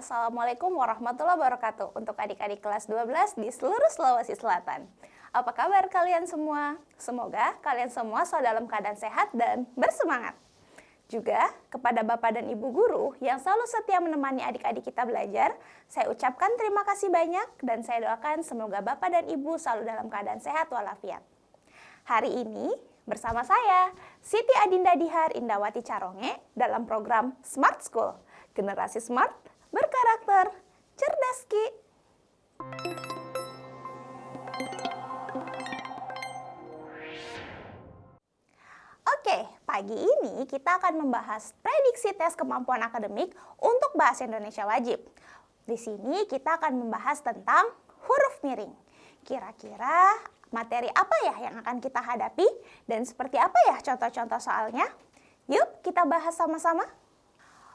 Assalamualaikum warahmatullahi wabarakatuh untuk adik-adik kelas 12 di seluruh Sulawesi Selatan. Apa kabar kalian semua? Semoga kalian semua selalu dalam keadaan sehat dan bersemangat. Juga kepada Bapak dan Ibu guru yang selalu setia menemani adik-adik kita belajar, saya ucapkan terima kasih banyak dan saya doakan semoga Bapak dan Ibu selalu dalam keadaan sehat walafiat. Hari ini bersama saya, Siti Adinda Dihar Indawati Caronge dalam program Smart School. Generasi smart, berkarakter, cerdas Ki. Oke, pagi ini kita akan membahas prediksi tes kemampuan akademik untuk bahasa Indonesia wajib. Di sini kita akan membahas tentang huruf miring. Kira-kira materi apa ya yang akan kita hadapi dan seperti apa ya contoh-contoh soalnya? Yuk kita bahas sama-sama.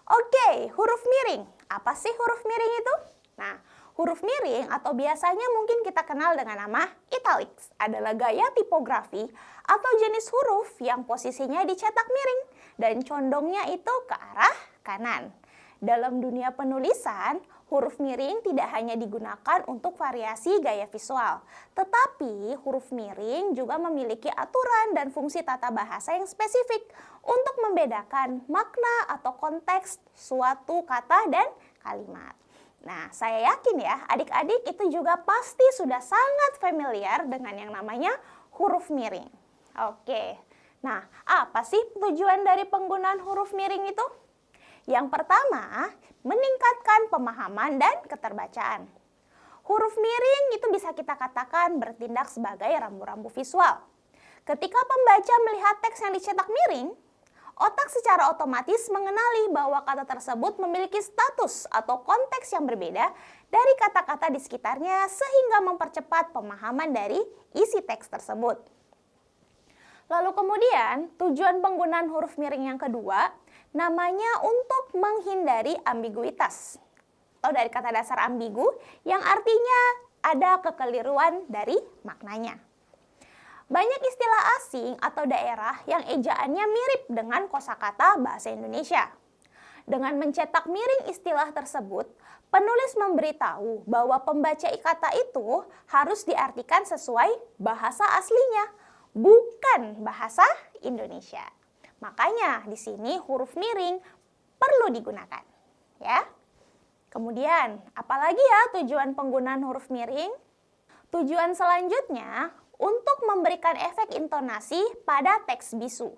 Oke, huruf miring. Apa sih huruf miring itu? Nah, huruf miring atau biasanya mungkin kita kenal dengan nama italics adalah gaya tipografi atau jenis huruf yang posisinya dicetak miring dan condongnya itu ke arah kanan. Dalam dunia penulisan, huruf miring tidak hanya digunakan untuk variasi gaya visual, tetapi huruf miring juga memiliki aturan dan fungsi tata bahasa yang spesifik untuk membedakan makna atau konteks suatu kata dan kalimat. Nah, saya yakin ya, adik-adik itu juga pasti sudah sangat familiar dengan yang namanya huruf miring. Oke, nah apa sih tujuan dari penggunaan huruf miring itu? Yang pertama, meningkatkan pemahaman dan keterbacaan. Huruf miring itu bisa kita katakan bertindak sebagai rambu-rambu visual. Ketika pembaca melihat teks yang dicetak miring, otak secara otomatis mengenali bahwa kata tersebut memiliki status atau konteks yang berbeda dari kata-kata di sekitarnya sehingga mempercepat pemahaman dari isi teks tersebut. Lalu kemudian, tujuan penggunaan huruf miring yang kedua, namanya untuk menghindari ambiguitas. Atau dari kata dasar ambigu yang artinya ada kekeliruan dari maknanya. Banyak istilah asing atau daerah yang ejaannya mirip dengan kosakata bahasa Indonesia. Dengan mencetak miring istilah tersebut, penulis memberitahu bahwa pembaca kata itu harus diartikan sesuai bahasa aslinya, bukan bahasa Indonesia. Makanya di sini huruf miring perlu digunakan, ya. Kemudian, apalagi ya tujuan penggunaan huruf miring? Tujuan selanjutnya untuk memberikan efek intonasi pada teks bisu.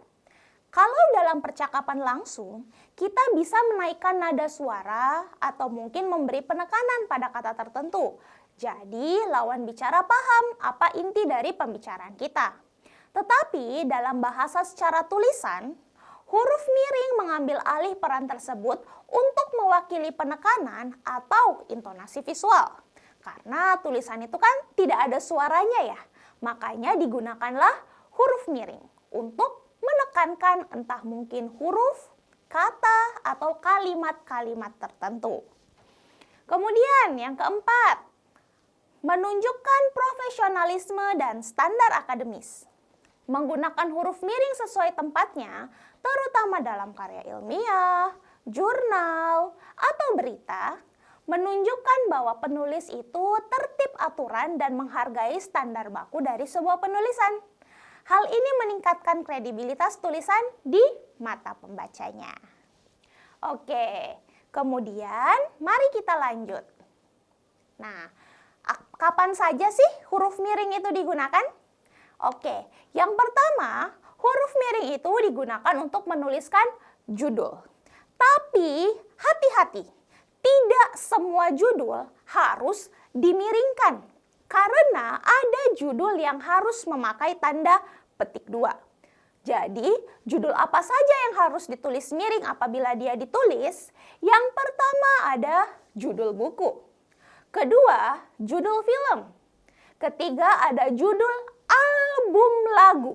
Kalau dalam percakapan langsung, kita bisa menaikkan nada suara atau mungkin memberi penekanan pada kata tertentu. Jadi, lawan bicara paham apa inti dari pembicaraan kita. Tetapi dalam bahasa secara tulisan, huruf miring mengambil alih peran tersebut untuk mewakili penekanan atau intonasi visual. Karena tulisan itu kan tidak ada suaranya ya, makanya digunakanlah huruf miring untuk menekankan entah mungkin huruf, kata, atau kalimat-kalimat tertentu. Kemudian yang keempat, menunjukkan profesionalisme dan standar akademis. Menggunakan huruf miring sesuai tempatnya, terutama dalam karya ilmiah, jurnal, atau berita, menunjukkan bahwa penulis itu tertib aturan dan menghargai standar baku dari sebuah penulisan. Hal ini meningkatkan kredibilitas tulisan di mata pembacanya. Oke, kemudian mari kita lanjut. Nah, kapan saja sih huruf miring itu digunakan? Oke, yang pertama, huruf miring itu digunakan untuk menuliskan judul. Tapi hati-hati, tidak semua judul harus dimiringkan. Karena ada judul yang harus memakai tanda petik 2. Jadi, judul apa saja yang harus ditulis miring apabila dia ditulis? Yang pertama ada judul buku. Kedua, judul film. Ketiga ada judul album lagu.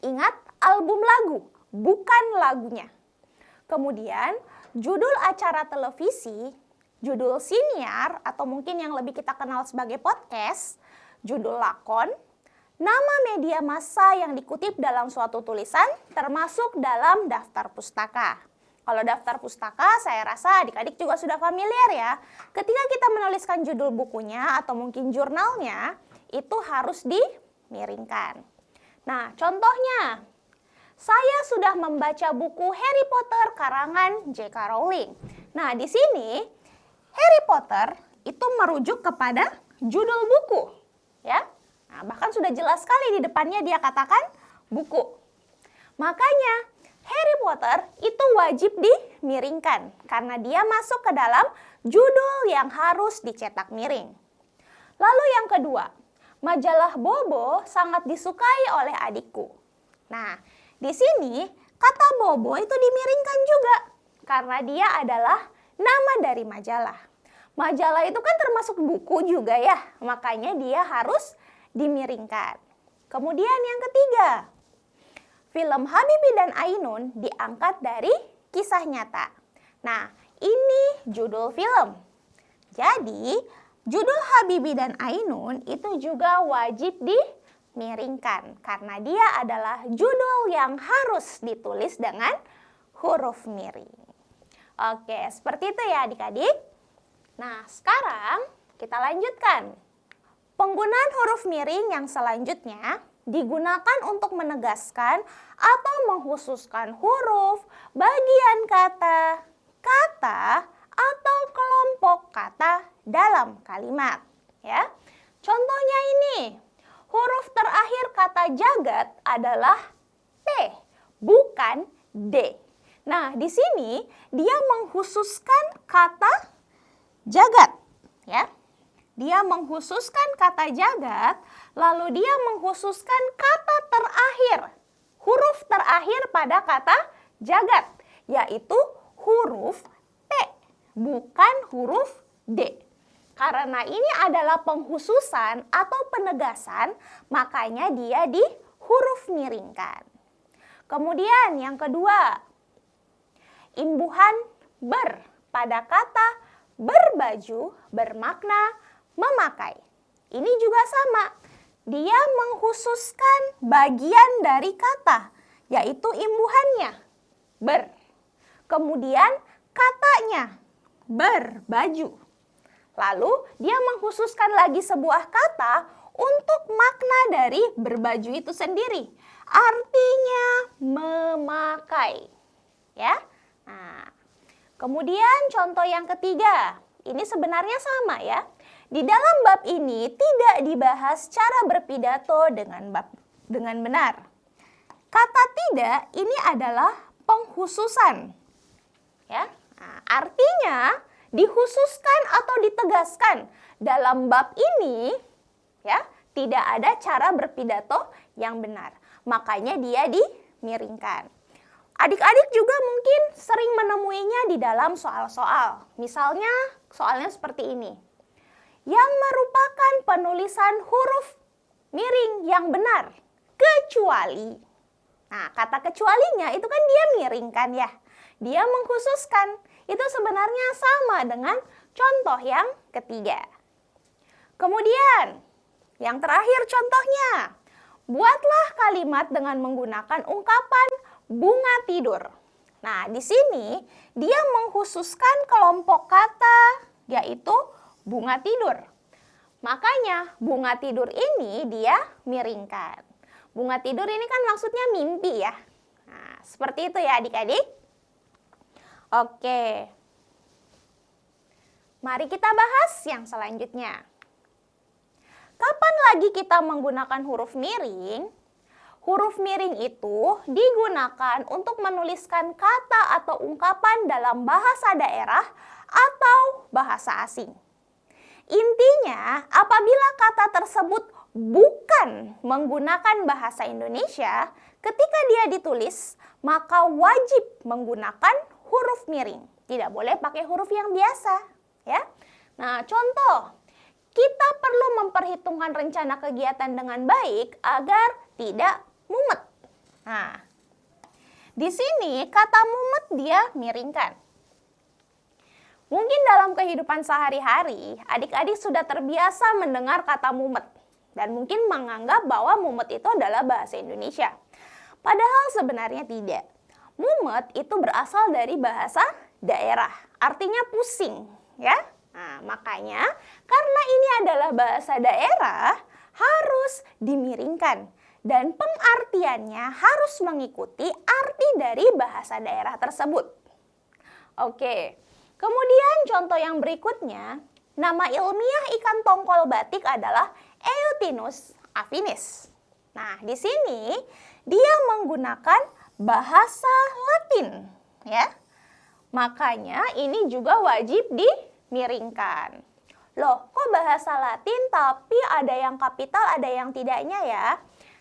Ingat, album lagu, bukan lagunya. Kemudian, judul acara televisi, judul siniar atau mungkin yang lebih kita kenal sebagai podcast, judul lakon, nama media massa yang dikutip dalam suatu tulisan termasuk dalam daftar pustaka. Kalau daftar pustaka, saya rasa adik-adik juga sudah familiar ya. Ketika kita menuliskan judul bukunya atau mungkin jurnalnya, itu harus dimiringkan. Nah, contohnya, saya sudah membaca buku Harry Potter karangan J.K. Rowling. Nah, di sini Harry Potter itu merujuk kepada judul buku, ya. Nah, bahkan sudah jelas sekali di depannya dia katakan buku. Makanya Harry Potter itu wajib dimiringkan karena dia masuk ke dalam judul yang harus dicetak miring. Lalu yang kedua, majalah Bobo sangat disukai oleh adikku. Nah, di sini kata Bobo itu dimiringkan juga karena dia adalah nama dari majalah. Majalah itu kan termasuk buku juga ya, makanya dia harus dimiringkan. Kemudian yang ketiga, film Habibie dan Ainun diangkat dari kisah nyata. Nah, ini judul film. Jadi, judul Habibie dan Ainun itu juga wajib dimiringkan karena dia adalah judul yang harus ditulis dengan huruf miring. Oke, seperti itu ya adik-adik. Nah, sekarang kita lanjutkan. Penggunaan huruf miring yang selanjutnya digunakan untuk menegaskan atau mengkhususkan huruf, bagian kata, atau kelompok kata dalam kalimat. Ya, contohnya ini, huruf terakhir kata jagat adalah T, bukan D. Nah, di sini dia mengkhususkan kata jagat, ya. Dia mengkhususkan kata jagat, lalu dia mengkhususkan kata terakhir, huruf terakhir pada kata jagat, yaitu huruf T, bukan huruf D. Karena ini adalah pengkhususan atau penegasan, makanya dia di huruf miringkan. Kemudian yang kedua, imbuhan ber pada kata berbaju bermakna memakai. Ini juga sama. Dia mengkhususkan bagian dari kata, yaitu imbuhannya, ber. Kemudian katanya, berbaju. Lalu dia mengkhususkan lagi sebuah kata untuk makna dari berbaju itu sendiri. Artinya memakai. Ya. Nah, kemudian contoh yang ketiga. Ini sebenarnya sama ya. Di dalam bab ini tidak dibahas cara berpidato dengan benar. Kata tidak ini adalah pengkhususan. Ya. Nah, artinya dikhususkan atau ditegaskan dalam bab ini ya, tidak ada cara berpidato yang benar. Makanya dia dimiringkan. Adik-adik juga mungkin sering menemuinya di dalam soal-soal. Misalnya soalnya seperti ini. Yang merupakan penulisan huruf miring yang benar. Kecuali. Nah, kata kecualinya itu kan dia miringkan ya. Dia mengkhususkan. Itu sebenarnya sama dengan contoh yang ketiga. Kemudian, yang terakhir contohnya. Buatlah kalimat dengan menggunakan ungkapan bunga tidur. Nah, di sini dia mengkhususkan kelompok kata, yaitu bunga tidur. Makanya bunga tidur ini dia miringkan. Bunga tidur ini kan maksudnya mimpi ya. Nah, seperti itu ya adik-adik. Oke. Mari kita bahas yang selanjutnya. Kapan lagi kita menggunakan huruf miring? Huruf miring itu digunakan untuk menuliskan kata atau ungkapan dalam bahasa daerah atau bahasa asing. Intinya, apabila kata tersebut bukan menggunakan bahasa Indonesia, ketika dia ditulis, maka wajib menggunakan huruf miring. Tidak boleh pakai huruf yang biasa, ya. Nah, contoh, kita perlu memperhitungkan rencana kegiatan dengan baik agar tidak mumet. Nah, di sini kata mumet dia miringkan. Mungkin dalam kehidupan sehari-hari, adik-adik sudah terbiasa mendengar kata mumet. Dan mungkin menganggap bahwa mumet itu adalah bahasa Indonesia. Padahal sebenarnya tidak. Mumet itu berasal dari bahasa daerah, artinya pusing, ya. Nah, makanya karena ini adalah bahasa daerah, harus dimiringkan. Dan pengartiannya harus mengikuti arti dari bahasa daerah tersebut. Oke, kemudian contoh yang berikutnya, nama ilmiah ikan tongkol batik adalah Eutinus affinis. Nah, di sini dia menggunakan bahasa Latin, ya. Makanya ini juga wajib dimiringkan. Loh, kok bahasa Latin tapi ada yang kapital, ada yang tidaknya ya?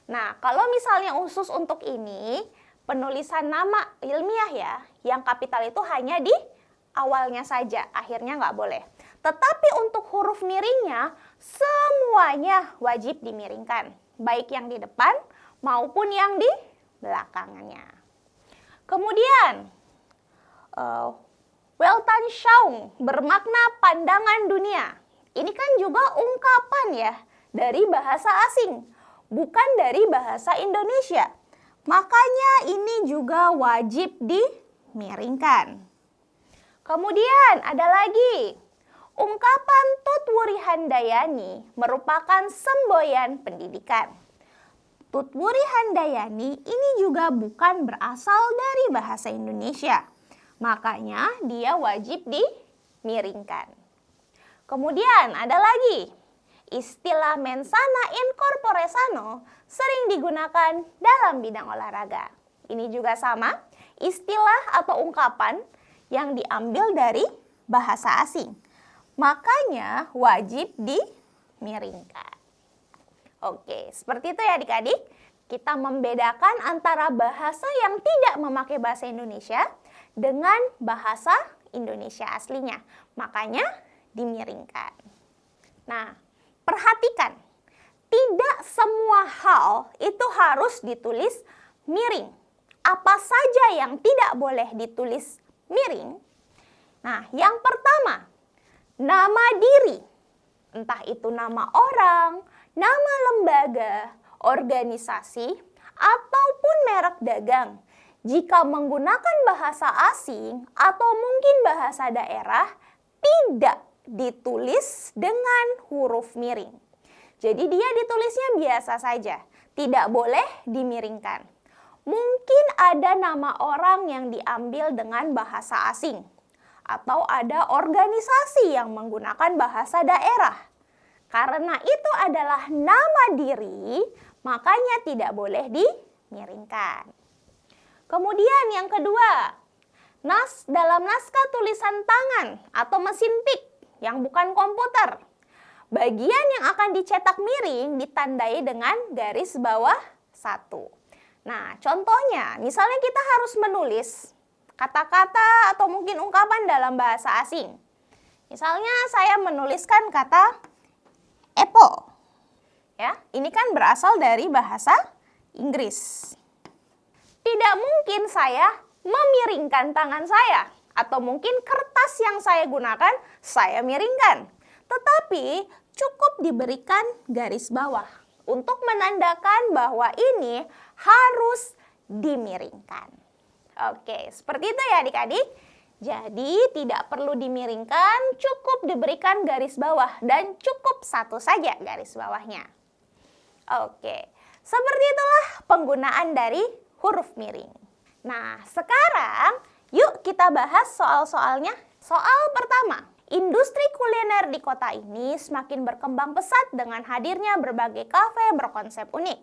Nah, kalau misalnya khusus untuk ini, penulisan nama ilmiah ya, yang kapital itu hanya di awalnya saja, akhirnya nggak boleh. Tetapi untuk huruf miringnya, semuanya wajib dimiringkan, baik yang di depan maupun yang di belakangannya. Kemudian, Weltanschauung bermakna pandangan dunia. Ini kan juga ungkapan ya dari bahasa asing, bukan dari bahasa Indonesia. Makanya ini juga wajib dimiringkan. Kemudian ada lagi, ungkapan Tutwuri Handayani merupakan semboyan pendidikan. Tutwuri Handayani ini juga bukan berasal dari bahasa Indonesia. Makanya dia wajib dimiringkan. Kemudian ada lagi, istilah mensana in corpore sano sering digunakan dalam bidang olahraga. Ini juga sama, istilah atau ungkapan yang diambil dari bahasa asing. Makanya wajib dimiringkan. Oke, seperti itu ya adik-adik. Kita membedakan antara bahasa yang tidak memakai bahasa Indonesia dengan bahasa Indonesia aslinya. Makanya dimiringkan. Nah, perhatikan. Tidak semua hal itu harus ditulis miring. Apa saja yang tidak boleh ditulis miring? Nah, yang pertama, nama diri. Entah itu nama orang, nama lembaga, organisasi, ataupun merek dagang. Jika menggunakan bahasa asing atau mungkin bahasa daerah, tidak ditulis dengan huruf miring. Jadi dia ditulisnya biasa saja, tidak boleh dimiringkan. Mungkin ada nama orang yang diambil dengan bahasa asing, atau ada organisasi yang menggunakan bahasa daerah. Karena itu adalah nama diri, makanya tidak boleh dimiringkan. Kemudian yang kedua, dalam naskah tulisan tangan atau mesin tik yang bukan komputer, bagian yang akan dicetak miring ditandai dengan garis bawah 1. Nah, contohnya, misalnya kita harus menulis kata-kata atau mungkin ungkapan dalam bahasa asing. Misalnya saya menuliskan kata apple. Ya, ini kan berasal dari bahasa Inggris. Tidak mungkin saya memiringkan tangan saya atau mungkin kertas yang saya gunakan saya miringkan. Tetapi cukup diberikan garis bawah untuk menandakan bahwa ini harus dimiringkan. Oke, seperti itu ya adik-adik. Jadi tidak perlu dimiringkan, cukup diberikan garis bawah dan cukup satu saja garis bawahnya. Oke, seperti itulah penggunaan dari huruf miring. Nah, sekarang yuk kita bahas soal-soalnya. Soal pertama, industri kuliner di kota ini semakin berkembang pesat dengan hadirnya berbagai kafe berkonsep unik.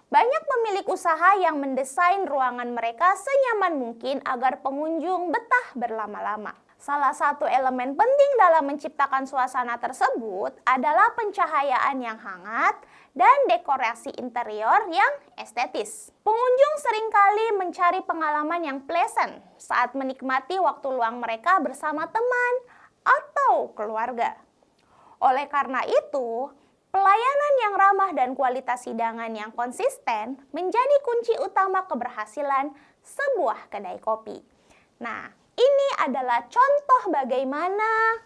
Banyak pemilik usaha yang mendesain ruangan mereka senyaman mungkin agar pengunjung betah berlama-lama. Salah satu elemen penting dalam menciptakan suasana tersebut adalah pencahayaan yang hangat dan dekorasi interior yang estetis. Pengunjung seringkali mencari pengalaman yang pleasant saat menikmati waktu luang mereka bersama teman atau keluarga. Oleh karena itu, pelayanan yang ramah dan kualitas hidangan yang konsisten menjadi kunci utama keberhasilan sebuah kedai kopi. Nah, ini adalah contoh bagaimana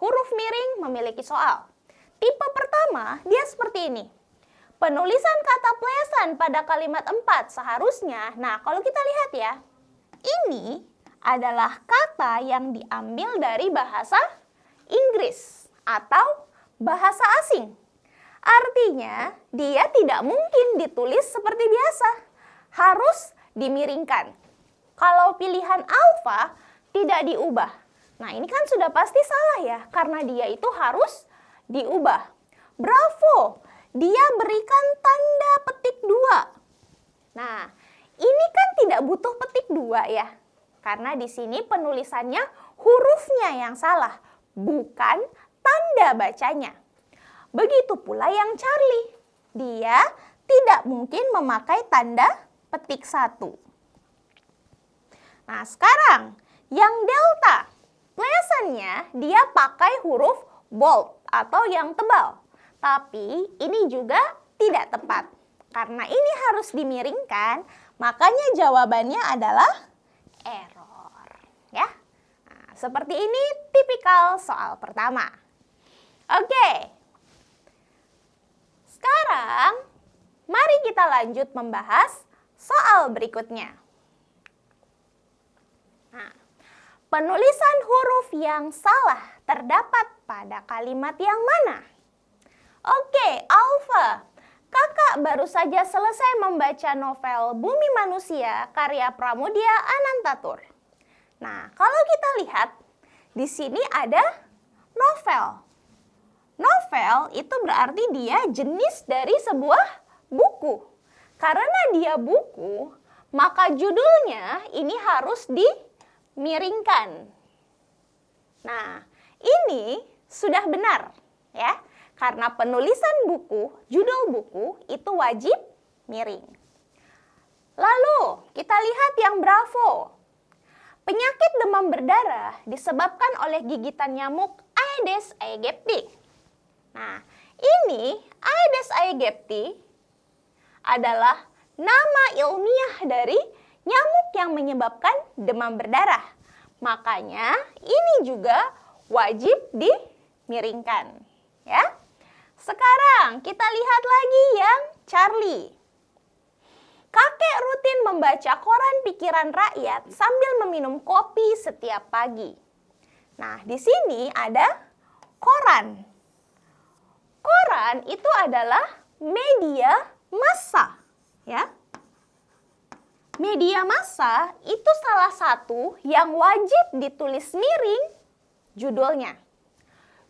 huruf miring memiliki soal. Tipe pertama, dia seperti ini. Penulisan kata plesan pada kalimat 4 seharusnya, nah kalau kita lihat ya, ini adalah kata yang diambil dari bahasa Inggris atau bahasa asing. Artinya, dia tidak mungkin ditulis seperti biasa, harus dimiringkan. Kalau pilihan alfa tidak diubah. Nah, ini kan sudah pasti salah ya, karena dia itu harus diubah. Bravo! Dia berikan tanda petik 2. Nah, ini kan tidak butuh petik 2 ya. Karena di sini penulisannya hurufnya yang salah, bukan tanda bacanya. Begitu pula yang Charlie. Dia tidak mungkin memakai tanda petik 1. Nah, sekarang yang delta. Pleasantnya dia pakai huruf bold atau yang tebal. Tapi ini juga tidak tepat. Karena ini harus dimiringkan, makanya jawabannya adalah error. Ya. Nah, seperti ini tipikal soal pertama. Oke. Sekarang, mari kita lanjut membahas soal berikutnya. Nah, penulisan huruf yang salah terdapat pada kalimat yang mana? Oke, Alfa. Kakak baru saja selesai membaca novel Bumi Manusia karya Pramudia Anantatur. Nah, kalau kita lihat, di sini ada novel. Novel itu berarti dia jenis dari sebuah buku. Karena dia buku, maka judulnya ini harus dimiringkan. Nah, ini sudah benar ya. Karena penulisan buku, judul buku itu wajib miring. Lalu, kita lihat yang bravo. Penyakit demam berdarah disebabkan oleh gigitan nyamuk Aedes aegypti. Nah, ini Aedes aegypti adalah nama ilmiah dari nyamuk yang menyebabkan demam berdarah. Makanya, ini juga wajib dimiringkan, ya. Sekarang kita lihat lagi yang Charlie. Kakek rutin membaca koran pikiran rakyat sambil meminum kopi setiap pagi. Nah, di sini ada koran. Koran itu adalah media massa, ya. Media massa itu salah satu yang wajib ditulis miring judulnya.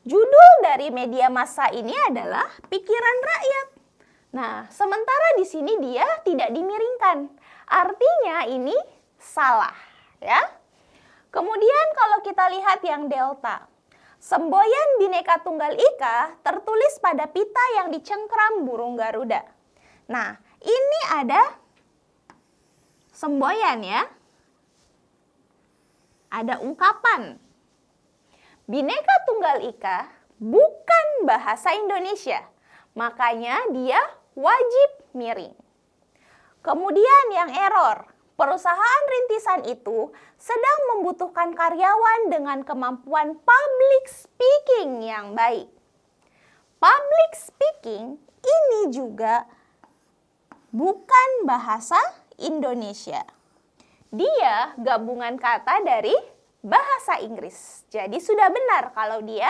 Judul dari media massa ini adalah pikiran rakyat. Nah, sementara di sini dia tidak dimiringkan. Artinya ini salah, ya. Kemudian kalau kita lihat yang delta. Semboyan Bhinneka Tunggal Ika tertulis pada pita yang dicengkram burung Garuda. Nah, ini ada semboyan ya. Ada ungkapan. Bhinneka Tunggal Ika bukan bahasa Indonesia, makanya dia wajib miring. Kemudian yang error, perusahaan rintisan itu sedang membutuhkan karyawan dengan kemampuan public speaking yang baik. Public speaking ini juga bukan bahasa Indonesia. Dia gabungan kata dari bahasa Inggris. Jadi sudah benar kalau dia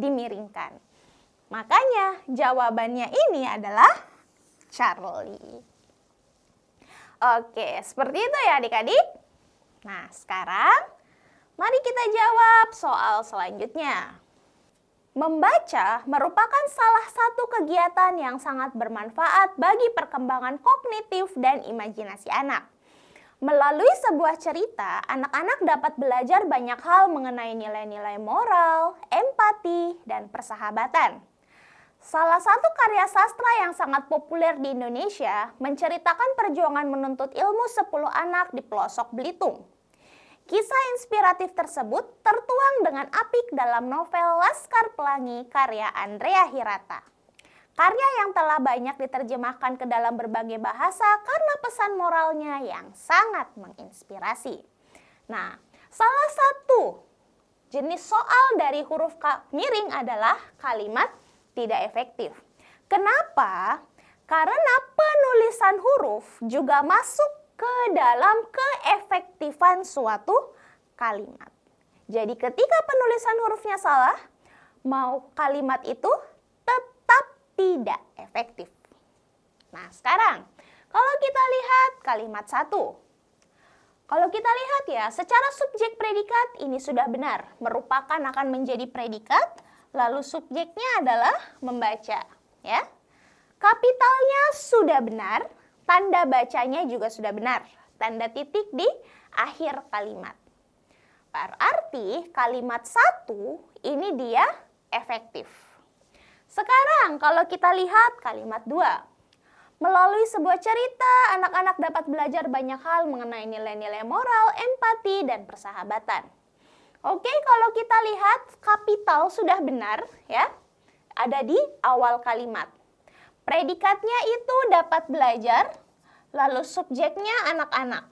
dimiringkan. Makanya jawabannya ini adalah Charlie. Oke, seperti itu ya adik-adik. Nah, sekarang mari kita jawab soal selanjutnya. Membaca merupakan salah satu kegiatan yang sangat bermanfaat bagi perkembangan kognitif dan imajinasi anak. Melalui sebuah cerita, anak-anak dapat belajar banyak hal mengenai nilai-nilai moral, empati, dan persahabatan. Salah satu karya sastra yang sangat populer di Indonesia menceritakan perjuangan menuntut ilmu 10 anak di pelosok Belitung. Kisah inspiratif tersebut tertuang dengan apik dalam novel Laskar Pelangi karya Andrea Hirata. Karya yang telah banyak diterjemahkan ke dalam berbagai bahasa karena pesan moralnya yang sangat menginspirasi. Nah, salah satu jenis soal dari huruf miring adalah kalimat tidak efektif. Kenapa? Karena penulisan huruf juga masuk ke dalam keefektifan suatu kalimat. Jadi ketika penulisan hurufnya salah, mau kalimat itu tetap tidak efektif. Nah, sekarang kalau kita lihat kalimat 1. Kalau kita lihat ya, secara subjek predikat ini sudah benar, merupakan akan menjadi predikat, lalu subjeknya adalah membaca, ya. Kapitalnya sudah benar, tanda bacanya juga sudah benar, tanda titik di akhir kalimat. Berarti kalimat 1 ini dia efektif. Sekarang kalau kita lihat kalimat 2. Melalui sebuah cerita, anak-anak dapat belajar banyak hal mengenai nilai-nilai moral, empati, dan persahabatan. Oke, kalau kita lihat kapital sudah benar, ya, ada di awal kalimat. Predikatnya itu dapat belajar, lalu subjeknya anak-anak.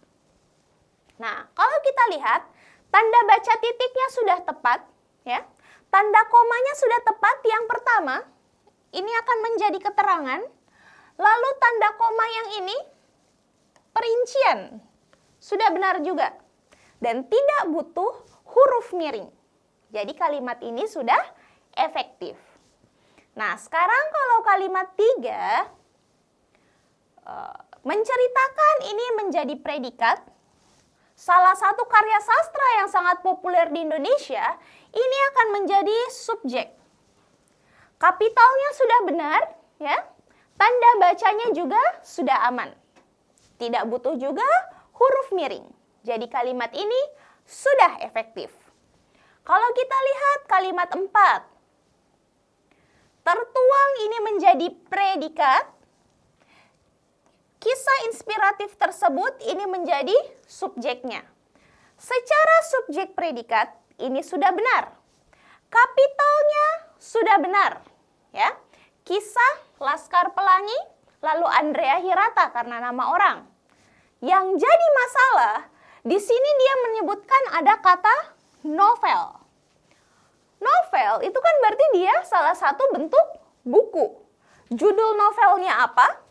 Nah, kalau kita lihat, tanda baca titiknya sudah tepat, ya. Tanda komanya sudah tepat yang pertama, ini akan menjadi keterangan. Lalu tanda koma yang ini, perincian, sudah benar juga. Dan tidak butuh huruf miring. Jadi kalimat ini sudah efektif. Nah, sekarang kalau kalimat 3, menceritakan ini menjadi predikat. Salah satu karya sastra yang sangat populer di Indonesia, ini akan menjadi subjek. Kapitalnya sudah benar, ya. Tanda bacanya juga sudah aman. Tidak butuh juga huruf miring. Jadi kalimat ini sudah efektif. Kalau kita lihat kalimat 4. Tertuang ini menjadi predikat. Kisah inspiratif tersebut ini menjadi subjeknya. Secara subjek predikat ini sudah benar. Kapitalnya sudah benar, ya. Kisah Laskar Pelangi, lalu Andrea Hirata karena nama orang. Yang jadi masalah, di sini dia menyebutkan ada kata novel. Novel itu kan berarti dia salah satu bentuk buku. Judul novelnya apa?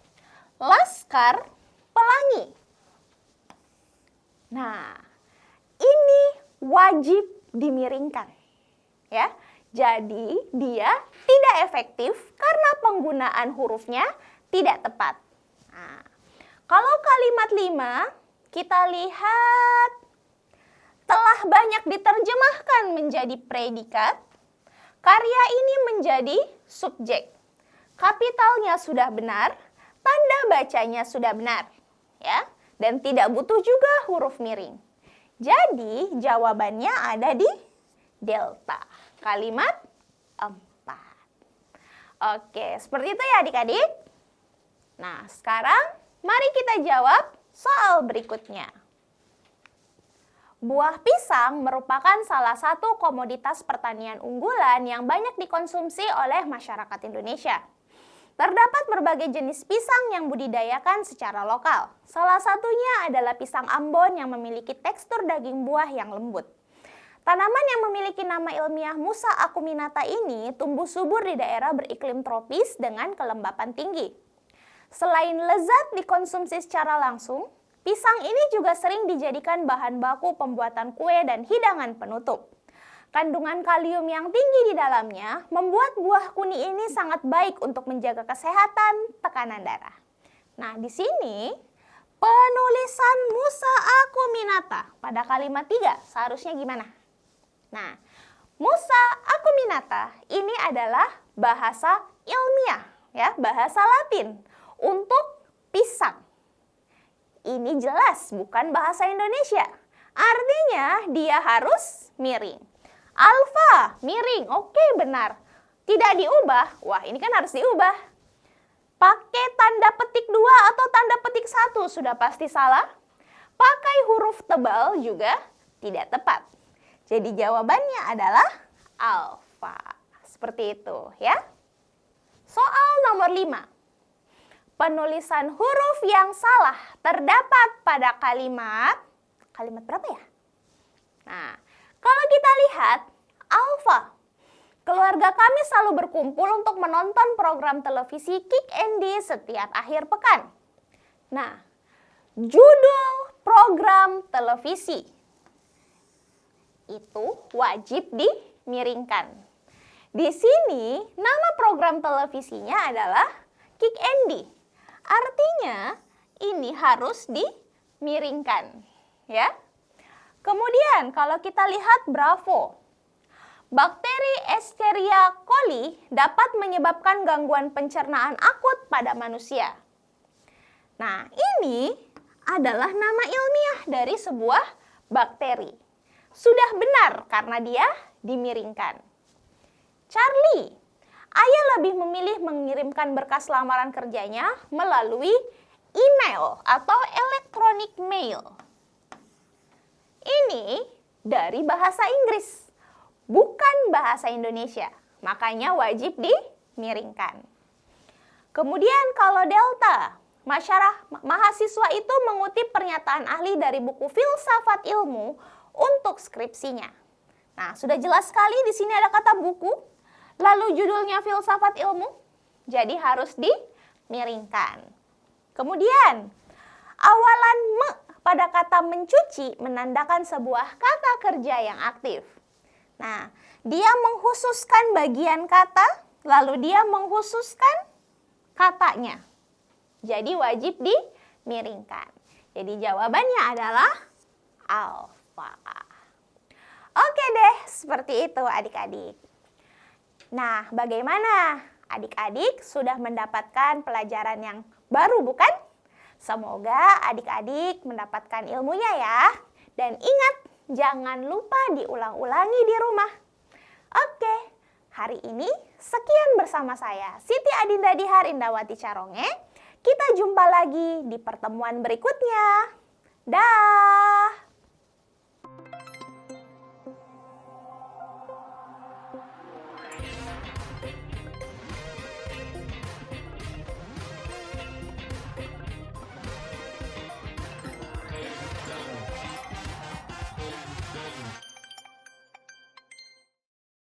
Laskar Pelangi. Nah, ini wajib dimiringkan, ya. Jadi dia tidak efektif karena penggunaan hurufnya tidak tepat. Nah, kalau kalimat 5 kita lihat telah banyak diterjemahkan menjadi predikat. Karya ini menjadi subjek. Kapitalnya sudah benar, tanda bacanya sudah benar, ya. Dan tidak butuh juga huruf miring. Jadi jawabannya ada di delta. Kalimat 4. Oke, seperti itu ya adik-adik. Nah, sekarang mari kita jawab soal berikutnya. Buah pisang merupakan salah satu komoditas pertanian unggulan yang banyak dikonsumsi oleh masyarakat Indonesia. Terdapat berbagai jenis pisang yang budidayakan secara lokal. Salah satunya adalah pisang Ambon yang memiliki tekstur daging buah yang lembut. Tanaman yang memiliki nama ilmiah Musa acuminata ini tumbuh subur di daerah beriklim tropis dengan kelembapan tinggi. Selain lezat dikonsumsi secara langsung, pisang ini juga sering dijadikan bahan baku pembuatan kue dan hidangan penutup. Kandungan kalium yang tinggi di dalamnya membuat buah kuni ini sangat baik untuk menjaga kesehatan tekanan darah. Nah, di sini penulisan Musa acuminata pada kalimat 3 seharusnya gimana? Nah, Musa acuminata ini adalah bahasa ilmiah, ya, bahasa Latin untuk pisang. Ini jelas bukan bahasa Indonesia. Artinya dia harus miring. Alfa, miring, oke benar. Tidak diubah, wah ini kan harus diubah. Pakai tanda petik 2 atau tanda petik 1 sudah pasti salah. Pakai huruf tebal juga tidak tepat. Jadi jawabannya adalah alfa. Seperti itu ya. Soal nomor 5. Penulisan huruf yang salah terdapat pada kalimat berapa ya? Nah, kalau kita lihat alfa. Keluarga kami selalu berkumpul untuk menonton program televisi Kick Andy setiap akhir pekan. Nah, judul program televisi itu wajib dimiringkan. Di sini nama program televisinya adalah Kick Andy. Artinya ini harus dimiringkan, ya. Kemudian kalau kita lihat Bravo, bakteri Escherichia coli dapat menyebabkan gangguan pencernaan akut pada manusia. Nah, ini adalah nama ilmiah dari sebuah bakteri. Sudah benar karena dia dimiringkan. Charlie, ayah lebih memilih mengirimkan berkas lamaran kerjanya melalui email atau electronic mail. Ini dari bahasa Inggris, bukan bahasa Indonesia. Makanya wajib dimiringkan. Kemudian kalau Delta, mahasiswa itu mengutip pernyataan ahli dari buku Filsafat Ilmu untuk skripsinya. Nah, sudah jelas sekali di sini ada kata buku, lalu judulnya Filsafat Ilmu, jadi harus dimiringkan. Kemudian, awalan me pada kata mencuci menandakan sebuah kata kerja yang aktif. Nah, dia menghususkan bagian kata, lalu dia menghususkan katanya. Jadi wajib dimiringkan. Jadi jawabannya adalah alfa. Oke deh, seperti itu adik-adik. Nah, bagaimana? Adik-adik sudah mendapatkan pelajaran yang baru, bukan? Semoga adik-adik mendapatkan ilmunya ya. Dan ingat, jangan lupa diulang-ulangi di rumah. Oke, hari ini sekian bersama saya, Siti Adinda Dihar Indawati Caronge. Kita jumpa lagi di pertemuan berikutnya. Dah.